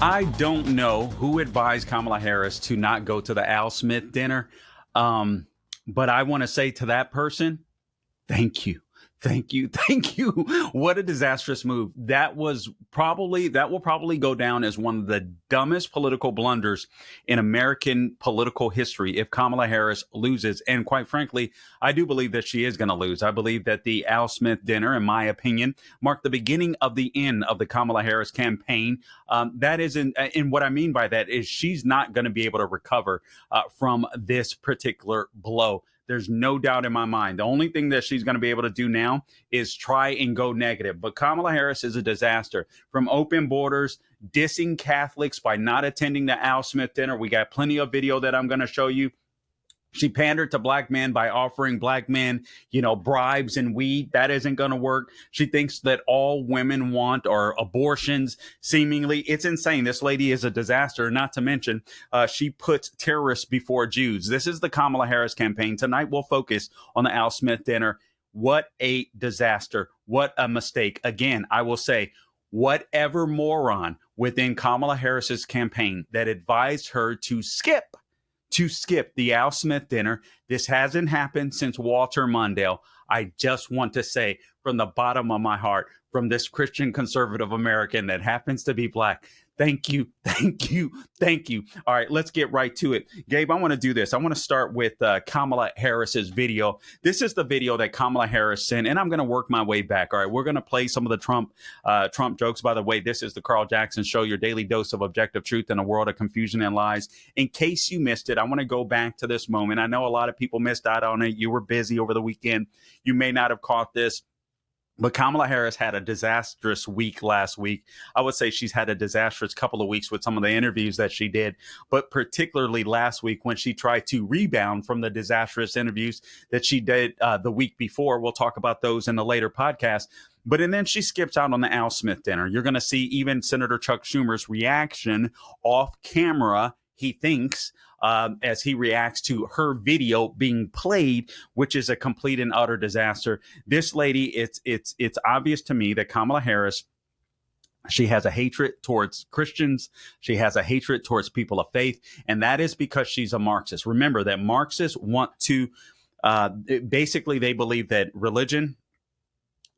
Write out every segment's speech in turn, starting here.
I don't know who advised Kamala Harris to not go to the Al Smith dinner, but I want to say to that person, thank you. Thank you. Thank you. What a disastrous move. That will probably go down as one of the dumbest political blunders in American political history if Kamala Harris loses. And quite frankly, I do believe that she is going to lose. I believe that the Al Smith dinner, in my opinion, marked the beginning of the end of the Kamala Harris campaign. That is, and what I mean by that is she's not going to be able to recover from this particular blow. There's no doubt in my mind. The only thing that she's going to be able to do now is try and go negative. But Kamala Harris is a disaster. From open borders, dissing Catholics by not attending the Al Smith dinner. We got plenty of video that I'm going to show you. She pandered to black men by offering black men, bribes and weed. That isn't going to work. She thinks that all women want are abortions. Seemingly, it's insane. This lady is a disaster. Not to mention, she puts terrorists before Jews. This is the Kamala Harris campaign. Tonight, we'll focus on the Al Smith dinner. What a disaster. What a mistake. Again, I will say, whatever moron within Kamala Harris's campaign that advised her to skip the Al Smith dinner. This hasn't happened since Walter Mondale. I just want to say from the bottom of my heart, from this Christian conservative American that happens to be black, thank you, thank you, thank you. All right, let's get right to it. Gabe, I want to do this. I want to start with Kamala Harris's video. This is the video that Kamala Harris sent, and I'm going to work my way back. All right, we're going to play some of the Trump jokes. By the way, this is the Carl Jackson Show, your daily dose of objective truth in a world of confusion and lies. In case you missed it, I want to go back to this moment. I know a lot of people missed out on it. You were busy over the weekend. You may not have caught this. But Kamala Harris had a disastrous week last week. I would say she's had a disastrous couple of weeks with some of the interviews that she did, but particularly last week when she tried to rebound from the disastrous interviews that she did the week before. We'll talk about those in a later podcast. And then she skips out on the Al Smith dinner. You're going to see even Senator Chuck Schumer's reaction off camera, he thinks, as he reacts to her video being played, which is a complete and utter disaster. This lady, it's obvious to me that Kamala Harris, she has a hatred towards Christians. She has a hatred towards people of faith. And that is because she's a Marxist. Remember that Marxists want to, basically, they believe that religion,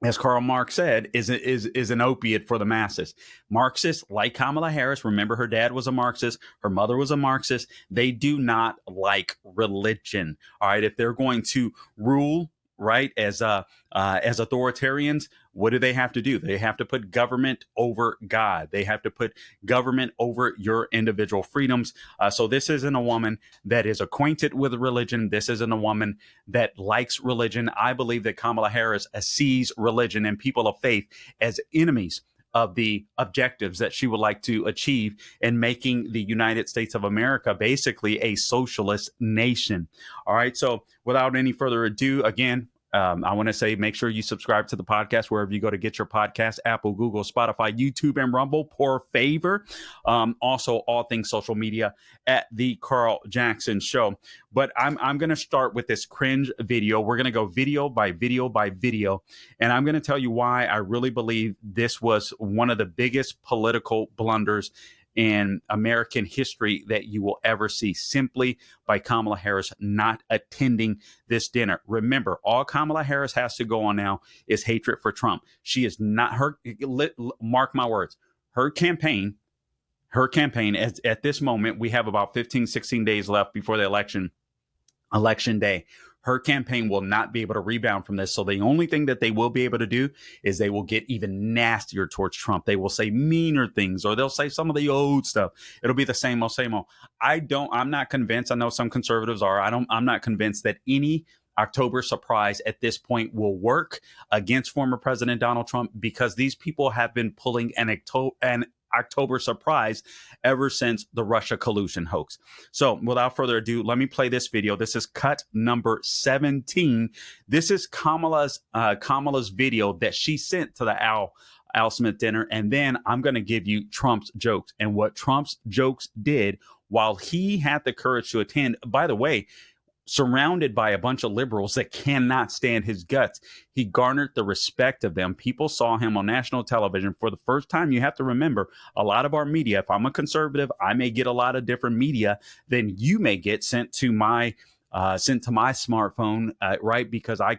as Karl Marx said, is an opiate for the masses. Marxists, like Kamala Harris, remember her dad was a Marxist, her mother was a Marxist. They do not like religion. All right, if they're going to rule, right, as authoritarians, what do they have to do? They have to put government over God. They have to put government over your individual freedoms. So this isn't a woman that is acquainted with religion. This isn't a woman that likes religion. I believe that Kamala Harris sees religion and people of faith as enemies of the objectives that she would like to achieve in making the United States of America basically a socialist nation. All right. So without any further ado, again, I want to say, make sure you subscribe to the podcast wherever you go to get your podcast, Apple, Google, Spotify, YouTube, and Rumble, por favor. Also, all things social media at the Carl Jackson Show. But I'm going to start with this cringe video. We're going to go video by video by video. And I'm going to tell you why I really believe this was one of the biggest political blunders in American history that you will ever see, simply by Kamala Harris not attending this dinner. Remember, all Kamala Harris has to go on now is hatred for Trump. She is not mark my words, her campaign at this moment, we have about 15, 16 days left before the election day. Her campaign will not be able to rebound from this. So the only thing that they will be able to do is they will get even nastier towards Trump. They will say meaner things, or they'll say some of the old stuff. It'll be the same old, same old. I'm not convinced. I know some conservatives are. I'm not convinced that any October surprise at this point will work against former President Donald Trump, because these people have been pulling an October surprise ever since the Russia collusion hoax. So without further ado, let me play this video. This is cut number 17. This is Kamala's video that she sent to the Al Smith dinner. And then I'm going to give you Trump's jokes and what Trump's jokes did while he had the courage to attend. By the way, surrounded by a bunch of liberals that cannot stand his guts. He garnered the respect of them. People saw him on national television for the first time. You have to remember, a lot of our media, if I'm a conservative, I may get a lot of different media than you may get sent to my smartphone, right? Because I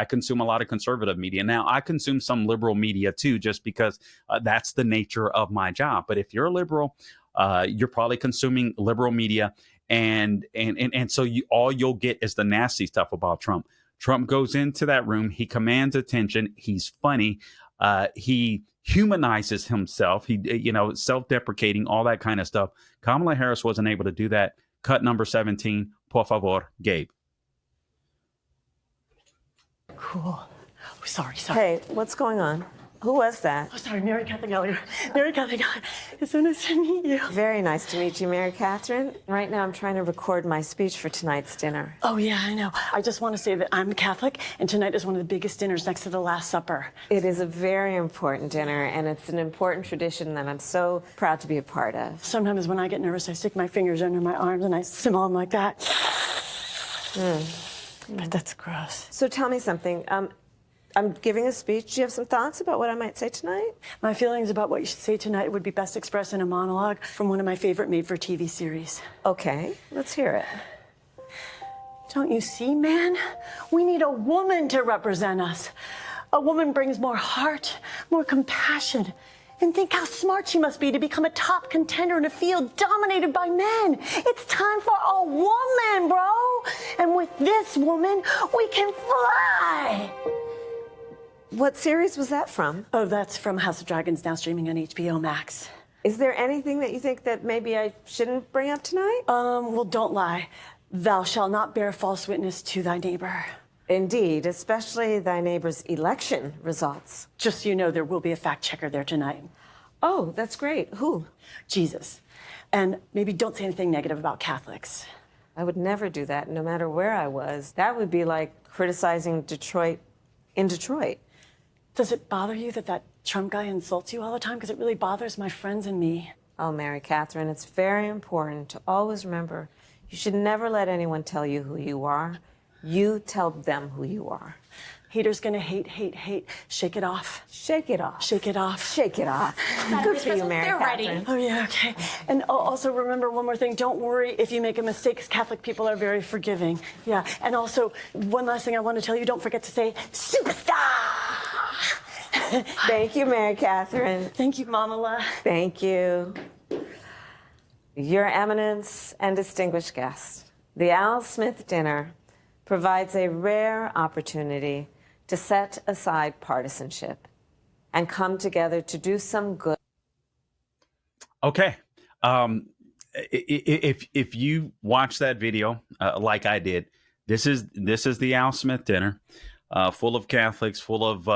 consume a lot of conservative media. Now, I consume some liberal media too, just because that's the nature of my job. But if you're a liberal, you're probably consuming liberal media, and so all you'll get is the nasty stuff about Trump. Trump goes into that room. He commands attention. He's funny. He humanizes himself. He, self-deprecating, all that kind of stuff. Kamala Harris wasn't able to do that. Cut number 17, por favor, Gabe. Cool. Oh, sorry. Hey, what's going on? Who was that? Oh, sorry, Mary Catherine Gallagher. Mary Catherine Gallagher. It's so nice to meet you. Very nice to meet you, Mary Catherine. Right now I'm trying to record my speech for tonight's dinner. Oh, yeah, I know. I just want to say that I'm Catholic, and tonight is one of the biggest dinners next to the Last Supper. It is a very important dinner, and it's an important tradition that I'm so proud to be a part of. Sometimes when I get nervous, I stick my fingers under my arms and I smell them like that. But that's gross. So tell me something. I'm giving a speech. Do you have some thoughts about what I might say tonight? My feelings about what you should say tonight would be best expressed in a monologue from one of my favorite made-for-TV series. Okay, let's hear it. Don't you see, man? We need a woman to represent us. A woman brings more heart, more compassion. And think how smart she must be to become a top contender in a field dominated by men. It's time for a woman, bro. And with this woman, we can fly. What series was that from? Oh, that's from House of Dragons, now streaming on HBO Max. Is there anything that you think that maybe I shouldn't bring up tonight? Well, don't lie. Thou shalt not bear false witness to thy neighbor. Indeed, especially thy neighbor's election results. Just so you know, there will be a fact checker there tonight. Oh, that's great. Who? Jesus. And maybe don't say anything negative about Catholics. I would never do that, no matter where I was. That would be like criticizing Detroit in Detroit. Does it bother you that Trump guy insults you all the time? Because it really bothers my friends and me. Oh, Mary Catherine, it's very important to always remember you should never let anyone tell you who you are. You tell them who you are. Haters gonna hate, hate, hate. Shake it off. Shake it off. Shake it off. Shake it off. Good for you, Mary Catherine. Oh, yeah, okay. And also remember one more thing. Don't worry if you make a mistake, because Catholic people are very forgiving. Yeah, and also one last thing I want to tell you. Don't forget to say, superstar! Thank you, Mary Catherine. Thank you, Mamala. Thank you. Your Eminence and distinguished guests, the Al Smith dinner provides a rare opportunity to set aside partisanship and come together to do some good. Okay. If you watch that video, like I did, this is the Al Smith dinner. Full of Catholics, full of,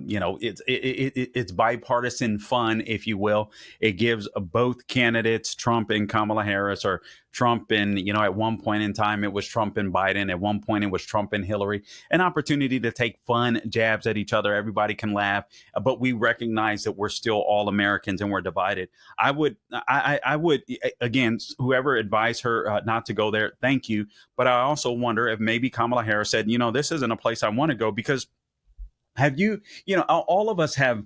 it's bipartisan fun, if you will. It gives both candidates, Trump and Kamala Harris, or Trump and, at one point in time, it was Trump and Biden. At one point, it was Trump and Hillary. An opportunity to take fun jabs at each other. Everybody can laugh, but we recognize that we're still all Americans and we're divided. I would, again, whoever advised her not to go there, thank you. But I also wonder if maybe Kamala Harris said, this isn't a place I want to go, because have you, all of us have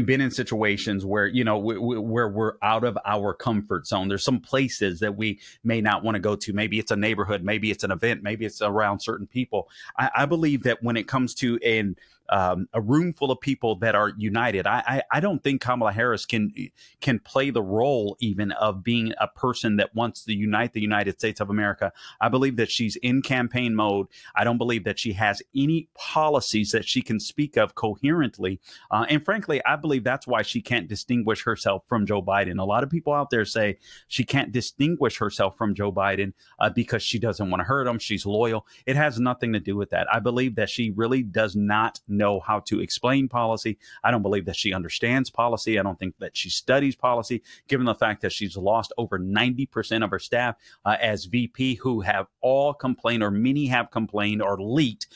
been in situations where, where we're out of our comfort zone. There's some places that we may not want to go to. Maybe it's a neighborhood, maybe it's an event, maybe it's around certain people. I believe that when it comes to a room full of people that are united, I don't think Kamala Harris can play the role even of being a person that wants to unite the United States of America. I believe that she's in campaign mode. I don't believe that she has any policies that she can speak of coherently. And frankly, I believe that's why she can't distinguish herself from Joe Biden. A lot of people out there say she can't distinguish herself from Joe Biden because she doesn't want to hurt him. She's loyal. It has nothing to do with that. I believe that she really does not know how to explain policy. I don't believe that she understands policy. I don't think that she studies policy, given the fact that she's lost over 90% of her staff as VP, who have all complained, or many have complained or leaked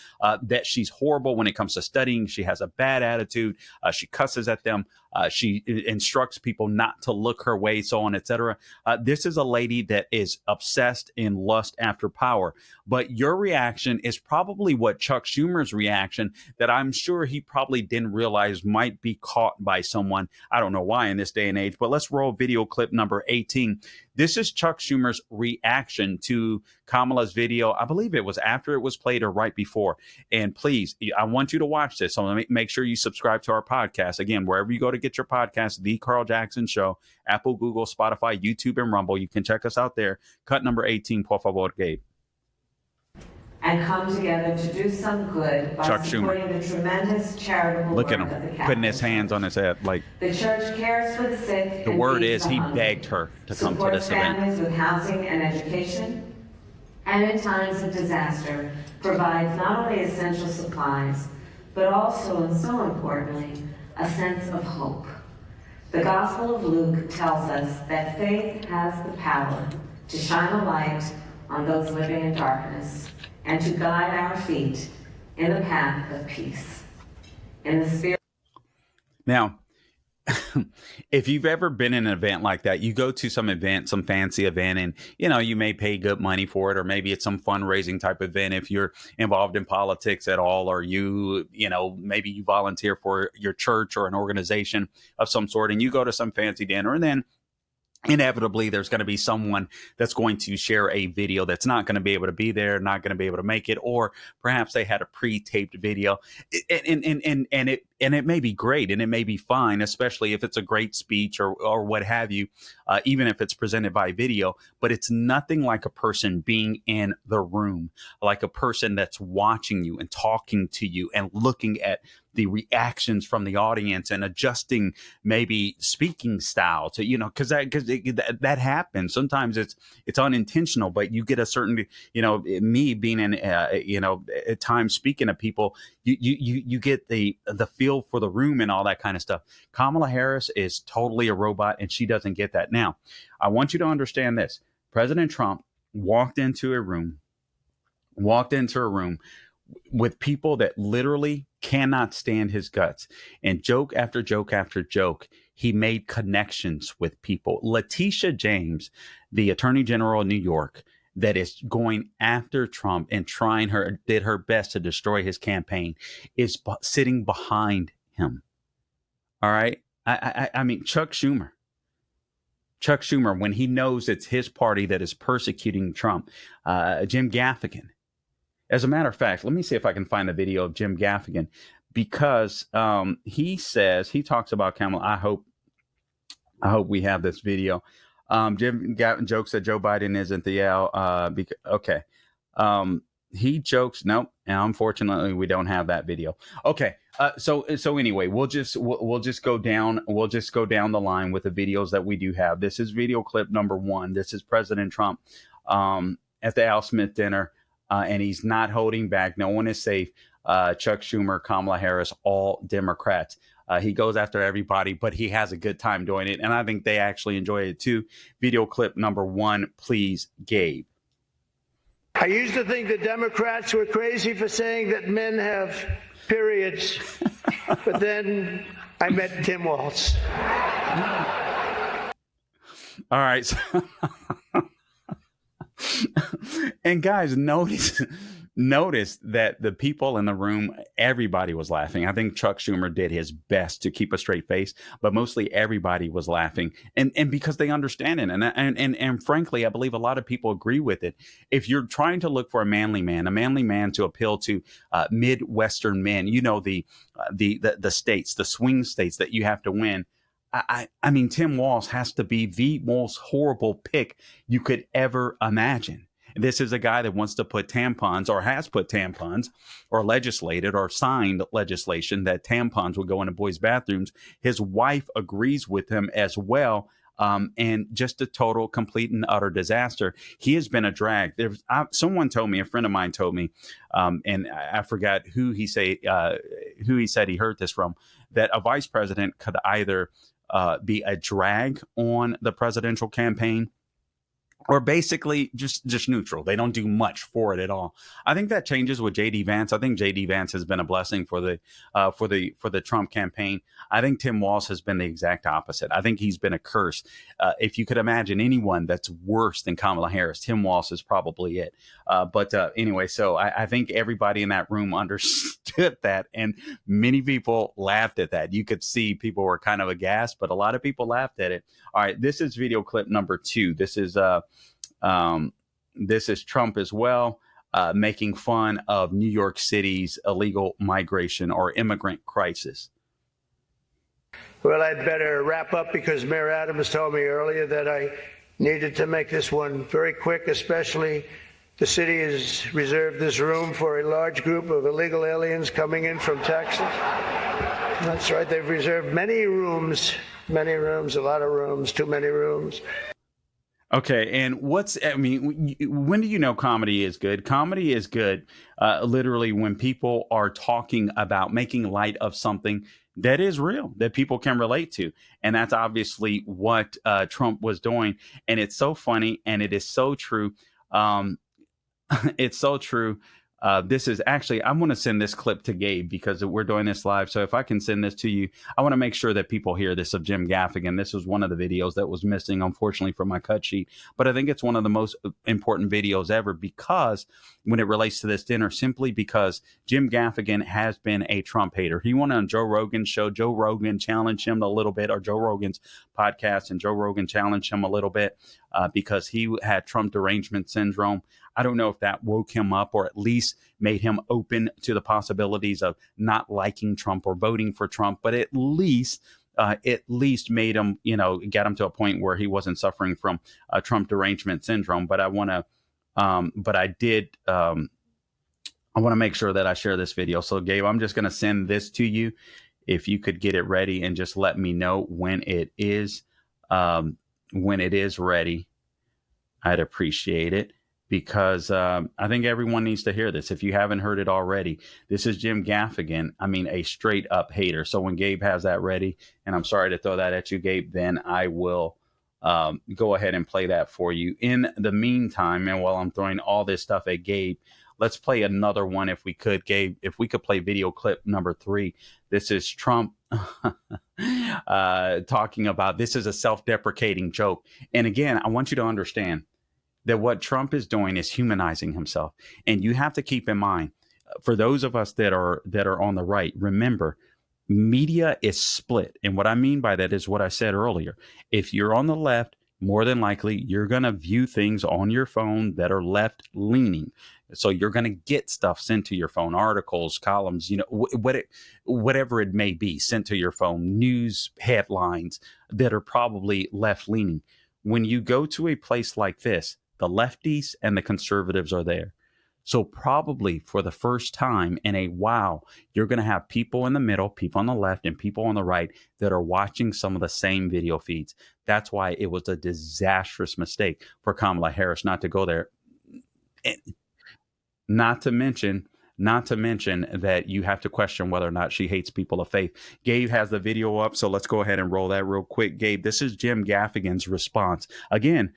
that she's horrible when it comes to studying. She has a bad attitude. She cusses at them. She instructs people not to look her way, so on, etc. This is a lady that is obsessed in lust after power. But your reaction is probably what Chuck Schumer's reaction, that I'm sure he probably didn't realize might be caught by someone. I don't know why in this day and age, but let's roll video clip number 18. This is Chuck Schumer's reaction to Kamala's video. I believe it was after it was played or right before. And please, I want you to watch this. So make sure you subscribe to our podcast. Again, wherever you go to get your podcast, The Carl Jackson Show, Apple, Google, Spotify, YouTube, and Rumble. You can check us out there. Cut number 18, por favor, Gabe. And come together to do some good by Chuck supporting Schumer. the tremendous charitable Look work at of the him Catholic putting his hands on his head. Like, the church cares for the sick. the and word feeds is the he hungry, begged her to come to supports this event. families with housing and education, and in times of disaster provides not only essential supplies, but also, and so importantly, a sense of hope. The Gospel of Luke tells us that faith has the power to shine a light on those living in darkness and to guide our feet in the path of peace. In the spirit. Now, if you've ever been in an event like that, you go to some event, some fancy event, and you may pay good money for it, or maybe it's some fundraising type event if you're involved in politics at all, or maybe you volunteer for your church or an organization of some sort, and you go to some fancy dinner, and then inevitably there's going to be someone that's going to share a video that's not going to be able to be there, not going to be able to make it, or perhaps they had a pre-taped video, and it may be great and it may be fine, especially if it's a great speech or what have you, even if it's presented by video. But it's nothing like a person being in the room, like a person that's watching you and talking to you and looking at the reactions from the audience and adjusting maybe speaking style to, because that happens. Sometimes it's unintentional, but you get a certain, me being in, at times speaking to people, you get the feel for the room and all that kind of stuff. Kamala Harris is totally a robot, and she doesn't get that. Now, I want you to understand this. President Trump walked into a room with people that literally cannot stand his guts, and joke after joke after joke, he made connections with people. Letitia James, the Attorney General of New York, that is going after Trump and did her best to destroy his campaign, is sitting behind him. All right. I mean, Chuck Schumer, when he knows it's his party that is persecuting Trump, Jim Gaffigan. As a matter of fact, let me see if I can find a video of Jim Gaffigan, because he talks about Kamala. I hope we have this video. Jim Gaffigan jokes that Joe Biden isn't the Al. Okay. He jokes. Nope. And unfortunately, we don't have that video. Okay. So anyway, we'll just go down. We'll just go down the line with the videos that we do have. This is video clip number 1. This is President Trump at the Al Smith dinner. And he's not holding back. No one is safe. Chuck Schumer, Kamala Harris, all Democrats. He goes after everybody, but he has a good time doing it. And I think they actually enjoy it too. Video clip number 1, please, Gabe. I used to think the Democrats were crazy for saying that men have periods. But then I met Tim Walz. All right. So and guys, notice that the people in the room, everybody was laughing. I think Chuck Schumer did his best to keep a straight face, but mostly everybody was laughing, and because they understand it, and frankly, I believe a lot of people agree with it. If you're trying to look for a manly man to appeal to Midwestern men, the states, the swing states that you have to win. I mean, Tim Walz has to be the most horrible pick you could ever imagine. This is a guy that wants to put tampons, or has put tampons, or legislated or signed legislation that tampons would go into boys' bathrooms. His wife agrees with him as well. And just a total, complete, and utter disaster. He has been a drag. Someone told me, a friend of mine told me, and I forgot who he said he heard this from, that a vice president could either be a drag on the presidential campaign, or basically just neutral. They don't do much for it at all. I think that changes with JD Vance. I think JD Vance has been a blessing for the Trump campaign. I think Tim Walz has been the exact opposite. I think he's been a curse. If you could imagine anyone that's worse than Kamala Harris, Tim Walz is probably it. But anyway, so I think everybody in that room understood that, and many people laughed at that. You could see people were kind of aghast, but a lot of people laughed at it. All right, this is video clip number 2. This is Trump as well, making fun of New York City's illegal migration or immigrant crisis. Well, I'd better wrap up because Mayor Adams told me earlier that I needed to make this one very quick, especially the city has reserved this room for a large group of illegal aliens coming in from Texas. That's right. They've reserved many rooms, a lot of rooms, too many rooms. Okay, and when do you know comedy is good? Comedy is good literally when people are talking about making light of something that is real, that people can relate to. And that's obviously what Trump was doing. And it's so funny, and it is so true. It's so true. This is actually, I want to send this clip to Gabe because we're doing this live. So if I can send this to you, I want to make sure that people hear this of Jim Gaffigan. This was one of the videos that was missing, unfortunately, from my cut sheet. But I think it's one of the most important videos ever because when it relates to this dinner, simply because Jim Gaffigan has been a Trump hater. He went on Joe Rogan's show. Joe Rogan challenged him a little bit, or Joe Rogan's podcast, and Joe Rogan challenged him a little bit because he had Trump derangement syndrome. I don't know if that woke him up or at least made him open to the possibilities of not liking Trump or voting for Trump, but at least made him, get him to a point where he wasn't suffering from Trump derangement syndrome. But I want to make sure that I share this video. So Gabe, I'm just going to send this to you. If you could get it ready and just let me know when it is ready, I'd appreciate it. Because I think everyone needs to hear this. If you haven't heard it already, this is Jim Gaffigan. I mean, a straight up hater. So when Gabe has that ready, and I'm sorry to throw that at you, Gabe, then I will go ahead and play that for you. In the meantime, and while I'm throwing all this stuff at Gabe, let's play another one if we could. Gabe, if we could play video clip number 3. This is Trump talking about, this is a self-deprecating joke. And again, I want you to understand that what Trump is doing is humanizing himself. And you have to keep in mind, for those of us that are on the right, remember, media is split. And what I mean by that is what I said earlier. If you're on the left, more than likely, you're going to view things on your phone that are left leaning. So you're going to get stuff sent to your phone, articles, columns, whatever it may be, sent to your phone, news headlines that are probably left leaning. When you go to a place like this, the lefties and the conservatives are there. So probably for the first time in a while, you're going to have people in the middle, people on the left, and people on the right that are watching some of the same video feeds. That's why it was a disastrous mistake for Kamala Harris not to go there. Not to mention that you have to question whether or not she hates people of faith. Gabe has the video up, so let's go ahead and roll that real quick. Gabe, this is Jim Gaffigan's response. Again,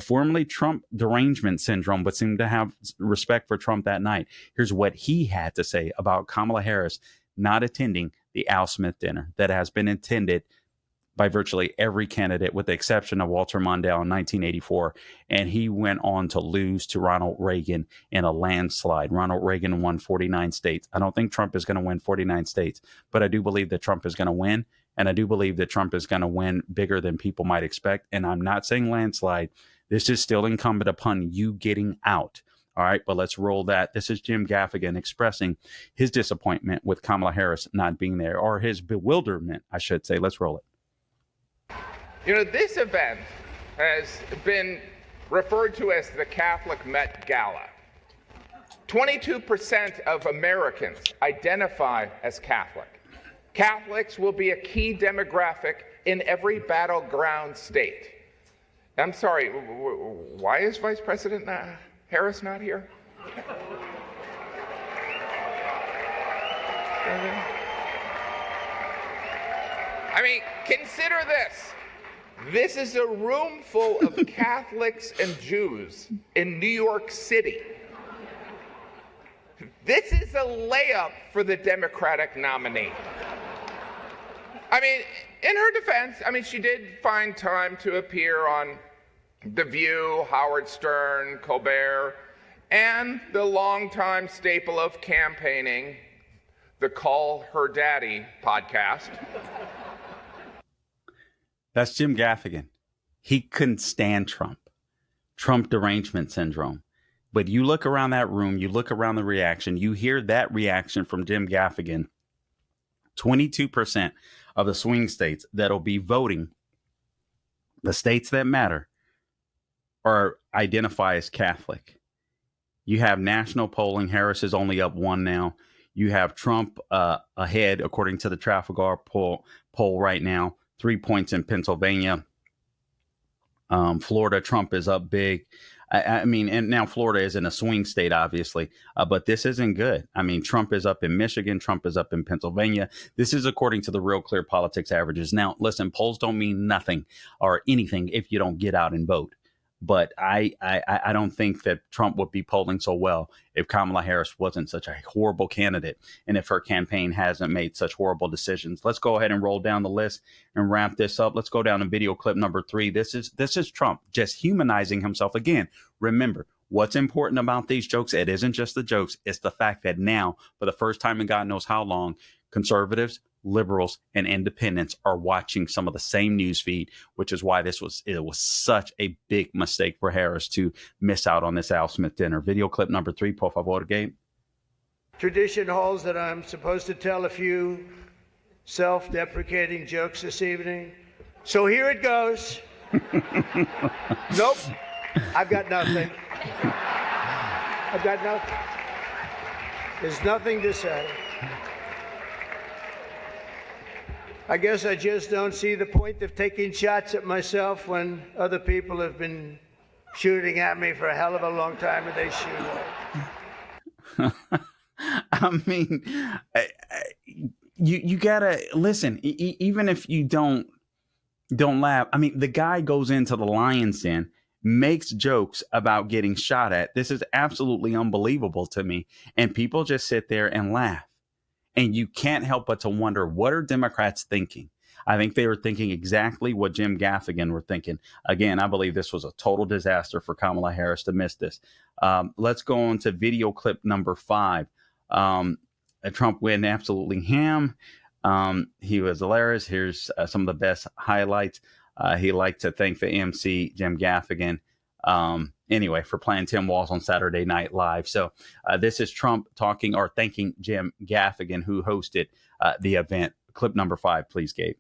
formerly Trump derangement syndrome, but seemed to have respect for Trump that night. Here's what he had to say about Kamala Harris not attending the Al Smith dinner that has been attended by virtually every candidate, with the exception of Walter Mondale in 1984. And he went on to lose to Ronald Reagan in a landslide. Ronald Reagan won 49 states. I don't think Trump is going to win 49 states, but I do believe that Trump is going to win. And I do believe that Trump is going to win bigger than people might expect. And I'm not saying landslide. This is still incumbent upon you getting out. All right, but let's roll that. This is Jim Gaffigan expressing his disappointment with Kamala Harris not being there, or his bewilderment, I should say. Let's roll it. This event has been referred to as the Catholic Met Gala. 22% of Americans identify as Catholic. Catholics will be a key demographic in every battleground state. I'm sorry, why is Vice President Harris not here? I mean, consider this. This is a room full of Catholics and Jews in New York City. This is a layup for the Democratic nominee. I mean, in her defense, she did find time to appear on The View, Howard Stern, Colbert, and the longtime staple of campaigning, the Call Her Daddy podcast. That's Jim Gaffigan. He couldn't stand Trump derangement syndrome. But you look around that room, you look around the reaction, you hear that reaction from Jim Gaffigan. 22% of the swing states that'll be voting, the states that matter, are identify as Catholic. You have national polling. Harris is only up 1 now. You have Trump ahead, according to the Trafalgar poll right now, 3 points in Pennsylvania. Florida, Trump is up big. And now Florida is in a swing state, obviously, but this isn't good. Trump is up in Michigan. Trump is up in Pennsylvania. This is according to the Real Clear Politics averages. Now, listen, polls don't mean nothing or anything if you don't get out and vote. But I don't think that Trump would be polling so well if Kamala Harris wasn't such a horrible candidate and if her campaign hasn't made such horrible decisions. Let's go ahead and roll down the list and wrap this up. Let's go down to video clip number 3. This is Trump just humanizing himself again. Remember, what's important about these jokes? It isn't just the jokes. It's the fact that now, for the first time in God knows how long, conservatives, liberals, and independents are watching some of the same news feed, which is why it was such a big mistake for Harris to miss out on this Al Smith dinner. Video clip number 3, por favor, Gabe. Tradition holds that I'm supposed to tell a few self-deprecating jokes this evening. So here it goes. Nope. I've got nothing. There's nothing to say. I guess I just don't see the point of taking shots at myself when other people have been shooting at me for a hell of a long time and they shoot. You gotta listen. Even if you don't laugh. The guy goes into the lion's den, makes jokes about getting shot at. This is absolutely unbelievable to me. And people just sit there and laugh. And you can't help but to wonder, what are Democrats thinking? I think they were thinking exactly what Jim Gaffigan were thinking. Again, I believe this was a total disaster for Kamala Harris to miss this. Let's go on to video clip number 5. Trump went absolutely ham. He was hilarious. Here's some of the best highlights. He liked to thank the MC, Jim Gaffigan, for playing Tim Walz on Saturday Night Live. So this is Trump talking or thanking Jim Gaffigan, who hosted the event. Clip number 5, please, Gabe.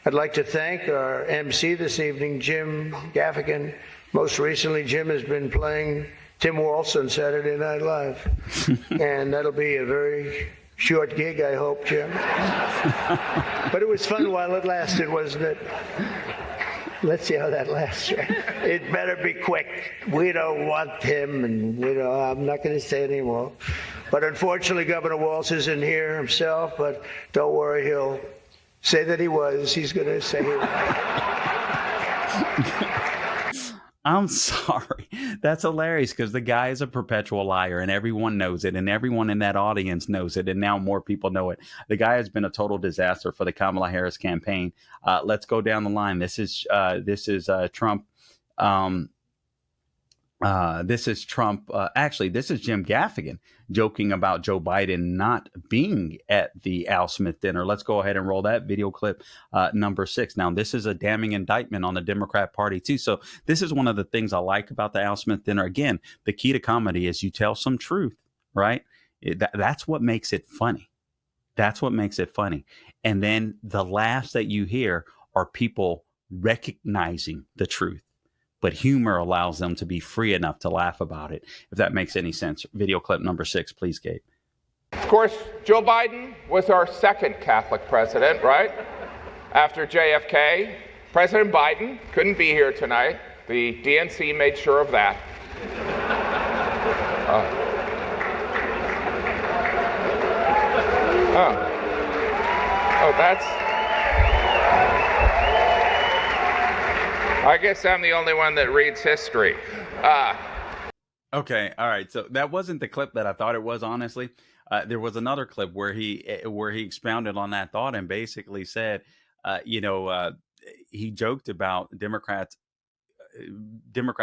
I'd like to thank our MC this evening, Jim Gaffigan. Most recently, Jim has been playing Tim Walz on Saturday Night Live. And that'll be a very short gig, I hope, Jim. But it was fun while it lasted, wasn't it? Let's see how that lasts. It better be quick. We don't want him, and I'm not going to say anymore. But unfortunately, Governor Walz isn't here himself, but don't worry, he'll say that he was. He's going to say he was. I'm sorry. That's hilarious because the guy is a perpetual liar and everyone knows it and everyone in that audience knows it. And now more people know it. The guy has been a total disaster for the Kamala Harris campaign. Let's go down the line. This is Trump. This is Trump. Actually, this is Jim Gaffigan joking about Joe Biden not being at the Al Smith dinner. Let's go ahead and roll that video clip number 6. Now, this is a damning indictment on the Democrat Party, too. So this is one of the things I like about the Al Smith dinner. Again, the key to comedy is you tell some truth, right? That's what makes it funny. That's what makes it funny. And then the laughs that you hear are people recognizing the truth. But humor allows them to be free enough to laugh about it, if that makes any sense. Video clip number 6, please, Gabe. Of course, Joe Biden was our second Catholic president, right? After JFK. President Biden couldn't be here tonight. The DNC made sure of that. I guess I'm the only one that reads history. Okay, all right. So that wasn't the clip that I thought it was, honestly. There was another clip where he expounded on that thought and basically said, he joked about Democrats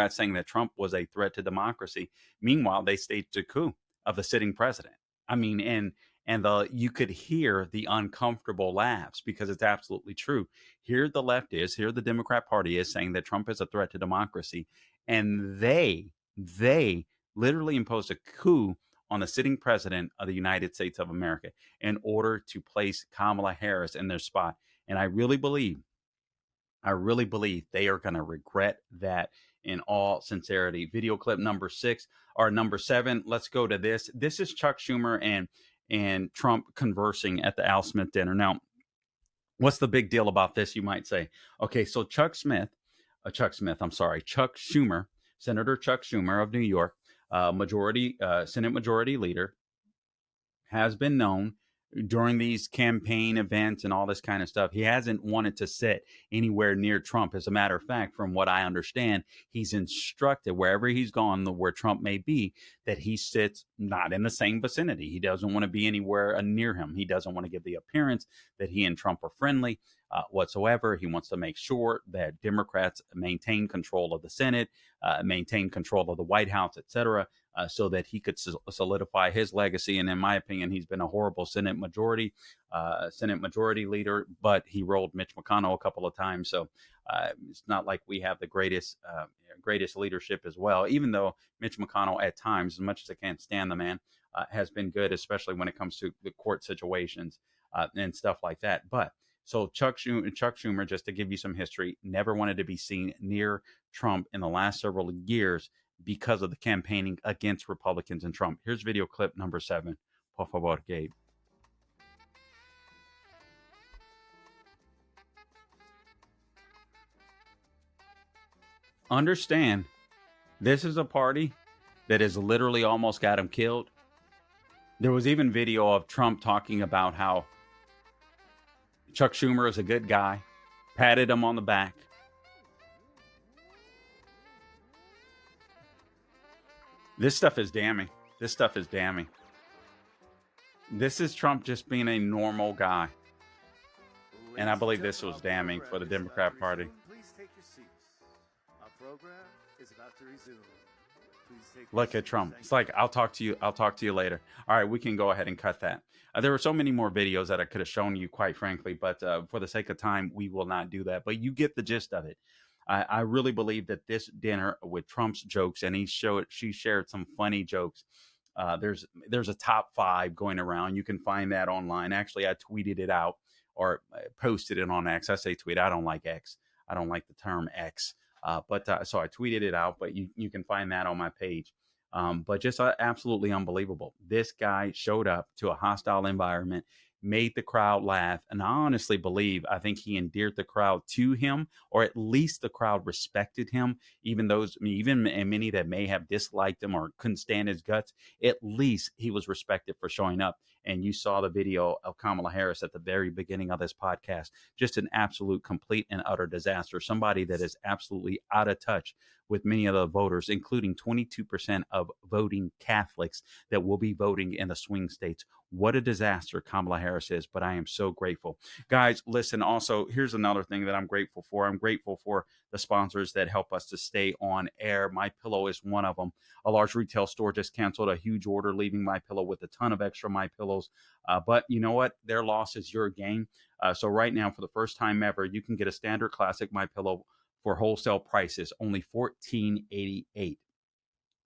saying that Trump was a threat to democracy. Meanwhile, they staged a coup of the sitting president. I mean, and the you could hear the uncomfortable laughs because it's absolutely true. Here the Democrat Party is saying that Trump is a threat to democracy, and they literally imposed a coup on the sitting president of the United States of America in order to place Kamala Harris in their spot. And I really believe they are going to regret that in all sincerity. Video clip number 6 or number 7. Let's go to this. This is Chuck Schumer and Trump conversing at the Al Smith dinner. Now, what's the big deal about this, you might say? Okay, so Chuck Schumer, Senator Chuck Schumer of New York, Senate Majority Leader, has been known during these campaign events and all this kind of stuff. He hasn't wanted to sit anywhere near Trump. As a matter of fact, from what I understand, he's instructed wherever he's gone, where Trump may be, that he sits not in the same vicinity. He doesn't want to be anywhere near him. He doesn't want to give the appearance that he and Trump are friendly whatsoever. He wants to make sure that Democrats maintain control of the Senate, maintain control of the White House, etc., so that he could solidify his legacy. And in my opinion, he's been a horrible Senate Majority Leader, but he rolled Mitch McConnell a couple of times. So it's not like we have the greatest leadership as well, even though Mitch McConnell at times, as much as I can't stand the man, has been good, especially when it comes to the court situations and stuff like that. But so Chuck Schumer, just to give you some history, never wanted to be seen near Trump in the last several years because of the campaigning against Republicans and Trump. Here's video clip number 7. Por favor, Gabe. Understand, this is a party that has literally almost got him killed. There was even video of Trump talking about how Chuck Schumer is a good guy, patted him on the back. This stuff is damning. This is Trump just being a normal guy. And I believe this was damning for the Democrat Party. Please take your seats. Our program is about to resume. Look at Trump. It's like, I'll talk to you later. All right, we can go ahead and cut that. There were so many more videos that I could have shown you, quite frankly, but for the sake of time, we will not do that. But you get the gist of it. I really believe that this dinner with Trump's jokes, and she shared some funny jokes. There's a top 5 going around. You can find that online. Actually, I tweeted it out or posted it on X. I say tweet. I don't like X. I don't like the term X. So I tweeted it out, but you can find that on my page. But just absolutely unbelievable. This guy showed up to a hostile environment, made the crowd laugh. And I think he endeared the crowd to him, or at least the crowd respected him. Even many that may have disliked him or couldn't stand his guts, at least he was respected for showing up. And you saw the video of Kamala Harris at the very beginning of this podcast. Just an absolute, complete and utter disaster. Somebody that is absolutely out of touch with many of the voters, including 22% of voting Catholics that will be voting in the swing states. What a disaster Kamala Harris is, but I am so grateful. Guys, listen, also, here's another thing that I'm grateful for. I'm grateful for the sponsors that help us to stay on air. My Pillow is one of them. A large retail store just canceled a huge order, leaving My Pillow with a ton of extra My Pillows. But you know what? Their loss is your gain. So right now, for the first time ever, you can get a standard classic My Pillow for wholesale prices, only $14.88.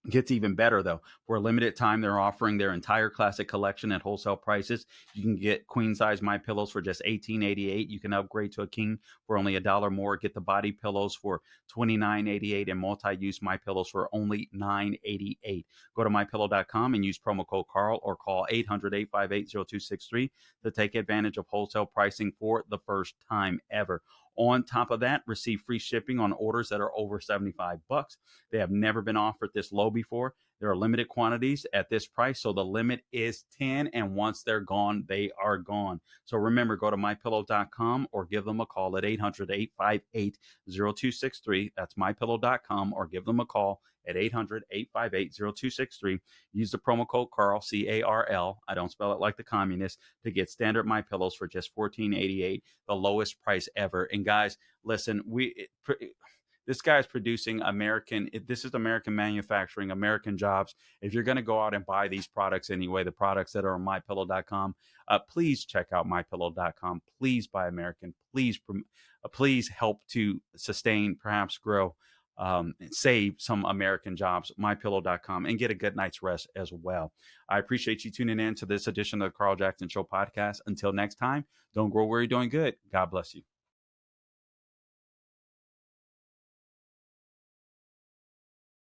Gets even better, though. For a limited time, they're offering their entire classic collection at wholesale prices. You can get queen size My Pillows for just $18.88. You can upgrade to a king for only $1 more. Get the body pillows for $29.88 and multi-use My Pillows for only $9.88. Go to mypillow.com and use promo code Carl or call 800-858-0263 to take advantage of wholesale pricing for the first time ever. On top of that, receive free shipping on orders that are over $75. They have never been offered this low before. There are limited quantities at this price. So the limit is 10. And once they're gone, they are gone. So remember, go to mypillow.com or give them a call at 800-858-0263. That's mypillow.com, or give them a call at 800-858-0263. Use the promo code Carl, C-A-R-L. I don't spell it like the communists, to get standard My Pillows for just $14.88, the lowest price ever. And guys, listen, this guy's producing American. This is American manufacturing, American jobs. If you're going to go out and buy these products anyway, the products that are on mypillow.com, please check out mypillow.com. Please buy American. Please help to sustain, perhaps grow, save some American jobs. Mypillow.com, and get a good night's rest as well. I appreciate you tuning in to this edition of the Carl Jackson Show podcast. Until next time, don't grow weary doing good. God bless you.